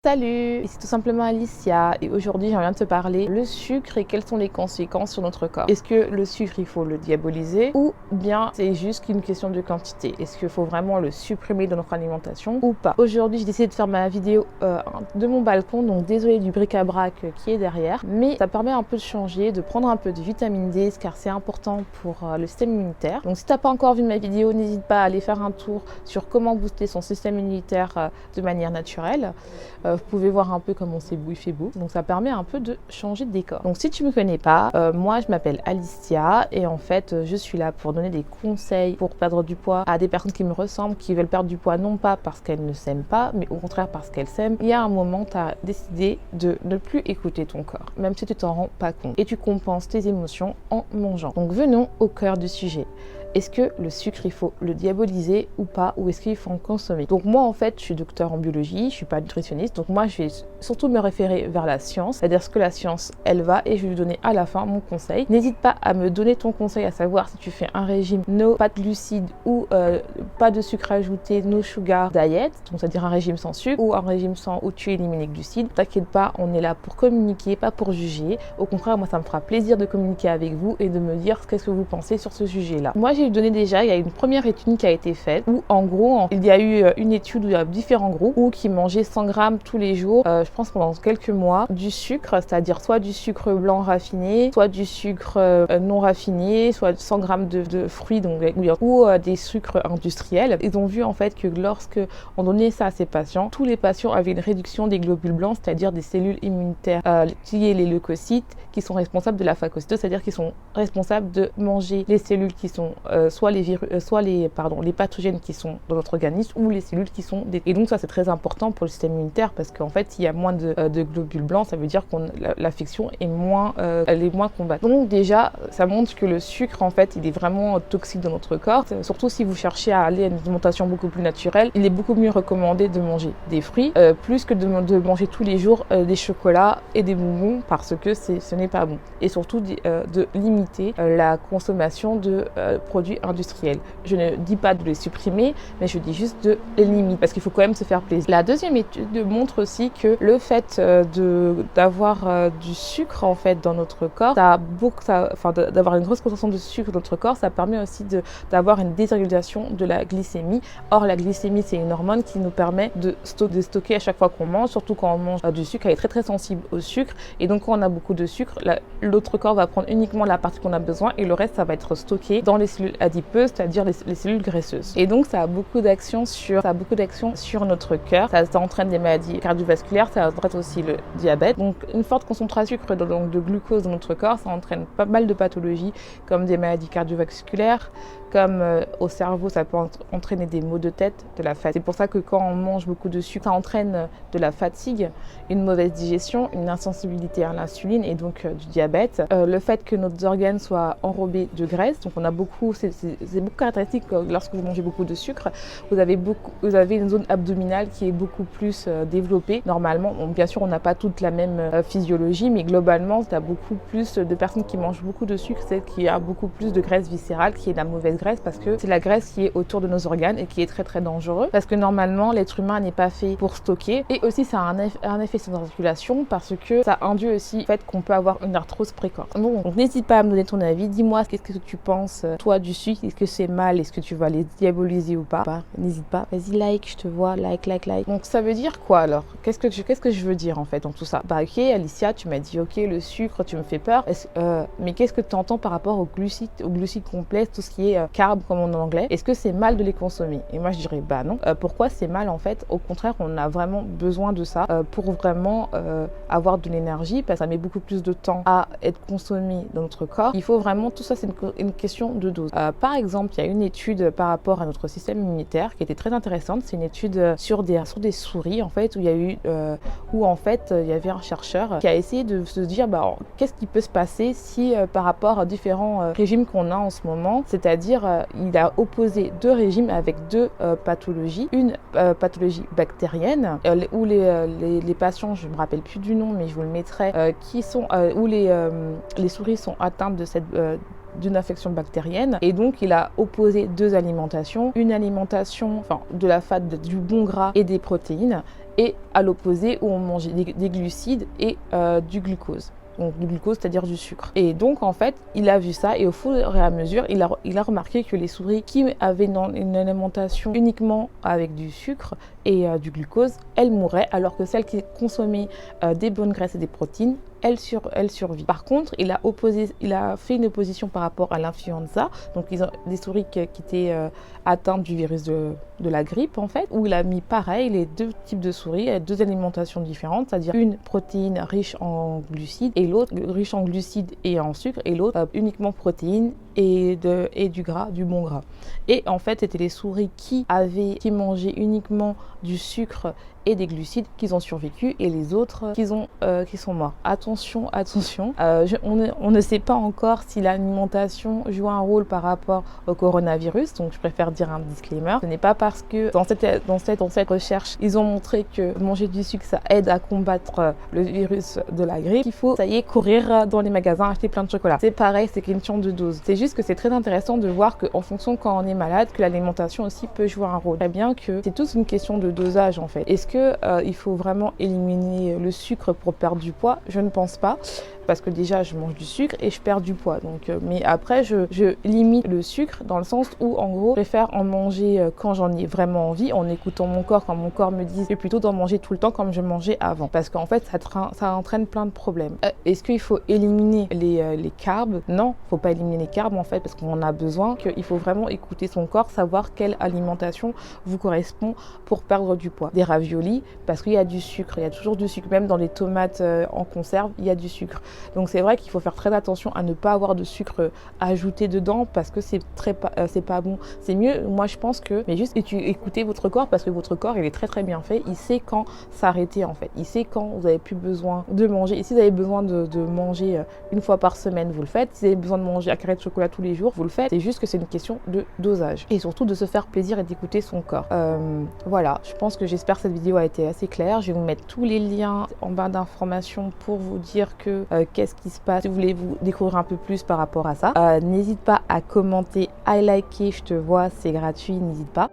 Salut, c'est tout simplement Alicia et aujourd'hui j'aimerais te parler le sucre et quelles sont les conséquences sur notre corps. Est-ce que le sucre il faut le diaboliser ou bien c'est juste une question de quantité? Est-ce qu'il faut vraiment le supprimer de notre alimentation ou pas? Aujourd'hui j'ai décidé de faire ma vidéo de mon balcon, donc désolé du bric-à-brac qui est derrière, mais ça permet un peu de changer, de prendre un peu de vitamine D car c'est important pour le système immunitaire. Donc si tu n'as pas encore vu ma vidéo, n'hésite pas à aller faire un tour sur comment booster son système immunitaire de manière naturelle. Vous pouvez voir un peu comment c'est beau, il fait beau. Donc ça permet un peu de changer de décor. Donc si tu me connais pas, moi je m'appelle Alicia et en fait je suis là pour donner des conseils pour perdre du poids à des personnes qui me ressemblent, qui veulent perdre du poids non pas parce qu'elles ne s'aiment pas, mais au contraire parce qu'elles s'aiment. Il y a un moment, tu as décidé de ne plus écouter ton corps, même si tu t'en rends pas compte. Et tu compenses tes émotions en mangeant. Donc venons au cœur du sujet. Est-ce que le sucre, il faut le diaboliser ou pas, ou est-ce qu'il faut en consommer? Donc moi, en fait, je suis docteur en biologie, je ne suis pas nutritionniste, donc moi, je vais surtout me référer vers la science, c'est-à-dire ce que la science, elle va, et je vais lui donner à la fin mon conseil. N'hésite pas à me donner ton conseil, à savoir si tu fais un régime no, pas de glucides ou pas de sucre ajouté, no sugar diet, donc c'est-à-dire un régime sans sucre, ou un régime sans où tu élimines les glucides. T'inquiète pas, on est là pour communiquer, pas pour juger. Au contraire, moi, ça me fera plaisir de communiquer avec vous et de me dire qu'est-ce que vous pensez sur ce sujet-là. Moi, j'ai donné déjà, il y a une première étude qui a été faite où en gros, il y a eu une étude où il y a différents groupes où qui mangeaient 100 grammes tous les jours, je pense pendant quelques mois, du sucre, c'est-à-dire soit du sucre blanc raffiné, soit du sucre non raffiné, soit 100 grammes de fruits donc, ou des sucres industriels. Ils ont vu en fait que lorsque on donnait ça à ces patients, tous les patients avaient une réduction des globules blancs, c'est-à-dire des cellules immunitaires qui est les leucocytes, qui sont responsables de la phagocytose, c'est-à-dire qui sont responsables de manger les cellules qui sont soit les pathogènes qui sont dans notre organisme ou les cellules qui sont et donc ça c'est très important pour le système immunitaire parce qu'en fait s'il y a moins de globules blancs, ça veut dire que l'infection est moins combattue. Donc déjà ça montre que le sucre en fait il est vraiment toxique dans notre corps, surtout si vous cherchez à aller à une alimentation beaucoup plus naturelle. Il est beaucoup mieux recommandé de manger des fruits plus que de manger tous les jours des chocolats et des bonbons parce que ce n'est pas bon, et surtout de limiter la consommation de produits industriels. Je ne dis pas de les supprimer, mais je dis juste de les limiter parce qu'il faut quand même se faire plaisir. La deuxième étude montre aussi que le fait d'avoir du sucre en fait dans notre corps, d'avoir une grosse concentration de sucre dans notre corps, ça permet aussi d'avoir une désrégulation de la glycémie. Or la glycémie c'est une hormone qui nous permet de stocker à chaque fois qu'on mange, surtout quand on mange du sucre. Elle est très très sensible au sucre et donc quand on a beaucoup de sucre, l'autre corps va prendre uniquement la partie qu'on a besoin et le reste ça va être stocké dans les cellules adipeuses, c'est-à-dire les cellules graisseuses. Et donc ça a beaucoup d'actions sur notre cœur. Ça entraîne des maladies cardiovasculaires, ça entraîne aussi le diabète. Donc une forte concentration de glucose dans notre corps, ça entraîne pas mal de pathologies comme des maladies cardiovasculaires, comme au cerveau, ça peut entraîner des maux de tête, de la fatigue. C'est pour ça que quand on mange beaucoup de sucre, ça entraîne de la fatigue, une mauvaise digestion, une insensibilité à l'insuline et donc du diabète. Le fait que nos organes soient enrobés de graisse, donc on a beaucoup, c'est beaucoup caractéristique lorsque vous mangez beaucoup de sucre, vous avez une zone abdominale qui est beaucoup plus développée. Normalement, bien sûr, on n'a pas toute la même physiologie, mais globalement, tu as beaucoup plus de personnes qui mangent beaucoup de sucre, c'est qu'il y a beaucoup plus de graisse viscérale qui est de la mauvaise graisse parce que c'est la graisse qui est autour de nos organes et qui est très très dangereux parce que normalement l'être humain n'est pas fait pour stocker, et aussi ça a un effet sur l'articulation parce que ça induit aussi le fait qu'on peut avoir une arthrose précoce. Donc n'hésite pas à me donner ton avis, dis-moi qu'est-ce que tu penses toi du sucre, est-ce que c'est mal, est-ce que tu vas les diaboliser ou pas? N'hésite pas, vas-y like, je te vois, like. Donc ça veut dire quoi alors? Qu'est-ce que je veux dire en fait dans tout ça? Ok Alicia, tu m'as dit ok le sucre tu me fais peur, mais qu'est-ce que tu entends par rapport aux glucides complexes, tout ce qui est carbs comme en anglais? Est-ce que c'est mal de les consommer? Et moi je dirais bah non. Pourquoi c'est mal en fait? Au contraire, on a vraiment besoin de ça pour vraiment avoir de l'énergie parce que ça met beaucoup plus de temps à être consommé dans notre corps. Il faut vraiment, tout ça c'est une question de dose. Par exemple, il y a une étude par rapport à notre système immunitaire qui était très intéressante. C'est une étude sur des souris en fait où il y a eu il y avait un chercheur qui a essayé de se dire qu'est-ce qui peut se passer si par rapport à différents régimes qu'on a en ce moment, c'est-à-dire il a opposé deux régimes avec deux pathologies. Une pathologie bactérienne où les patients, je ne me rappelle plus du nom mais je vous le mettrai, où les souris sont atteintes d'une infection bactérienne, et donc il a opposé deux alimentations, une alimentation du bon gras et des protéines, et à l'opposé où on mangeait des glucides et du glucose. Donc du glucose, c'est-à-dire du sucre. Et donc en fait, il a vu ça et au fur et à mesure, il a remarqué que les souris qui avaient une alimentation uniquement avec du sucre et du glucose, elles mouraient, alors que celles qui consommaient des bonnes graisses et des protéines, elles survivent. Par contre, il a fait une opposition par rapport à l'influenza. Donc ils ont des souris qui étaient atteintes du virus de la grippe en fait, où il a mis pareil les deux types de souris, deux alimentations différentes, c'est-à-dire une protéine riche en glucides et l'autre riche en glucides et en sucre, et l'autre uniquement protéines et du gras, du bon gras. Et en fait, c'était les souris qui mangeaient uniquement du sucre et des glucides qui ont survécu, et les autres qui sont morts. Attention, on ne sait pas encore si l'alimentation joue un rôle par rapport au coronavirus, donc je préfère dire un disclaimer. Ce n'est pas parce que dans cette recherche, ils ont montré que manger du sucre, ça aide à combattre le virus de la grippe, qu'il faut, ça y est, courir dans les magasins, acheter plein de chocolat. C'est pareil, c'est une question de dose. C'est juste que c'est très intéressant de voir qu'en fonction quand on est malade, que l'alimentation aussi peut jouer un rôle. Très bien que c'est toute une question de dosage en fait. Est-ce que il faut vraiment éliminer le sucre pour perdre du poids? Je ne pense pas, parce que déjà je mange du sucre et je perds du poids. Donc, mais après je limite le sucre dans le sens où en gros je préfère en manger quand j'en ai vraiment envie, en écoutant mon corps, quand mon corps me dit, et plutôt d'en manger tout le temps comme je mangeais avant, parce qu'en fait ça entraîne plein de problèmes. Est-ce qu'il faut éliminer les carbs? Non, faut pas éliminer les carbs en fait, parce qu'on en a besoin. Il faut vraiment écouter son corps, savoir quelle alimentation vous correspond pour perdre du poids. Des raviolis, parce qu'il y a du sucre, il y a toujours du sucre, même dans les tomates en conserve, il y a du sucre. Donc c'est vrai qu'il faut faire très attention à ne pas avoir de sucre ajouté dedans, parce que c'est pas bon. C'est mieux, moi je pense mais juste écoutez votre corps, parce que votre corps il est très très bien fait, il sait quand s'arrêter en fait, il sait quand vous avez plus besoin de manger. Et si vous avez besoin de manger une fois par semaine, vous le faites. Si vous avez besoin de manger un carré de chocolat tous les jours, vous le faites. C'est juste que c'est une question de dosage, et surtout de se faire plaisir et d'écouter son corps. Voilà, j'espère que cette vidéo a été assez claire. Je vais vous mettre tous les liens en barre d'informations pour vous dire qu'est-ce qui se passe si vous voulez vous découvrir un peu plus par rapport à ça. N'hésite pas à commenter, à liker, je te vois, c'est gratuit, n'hésite pas.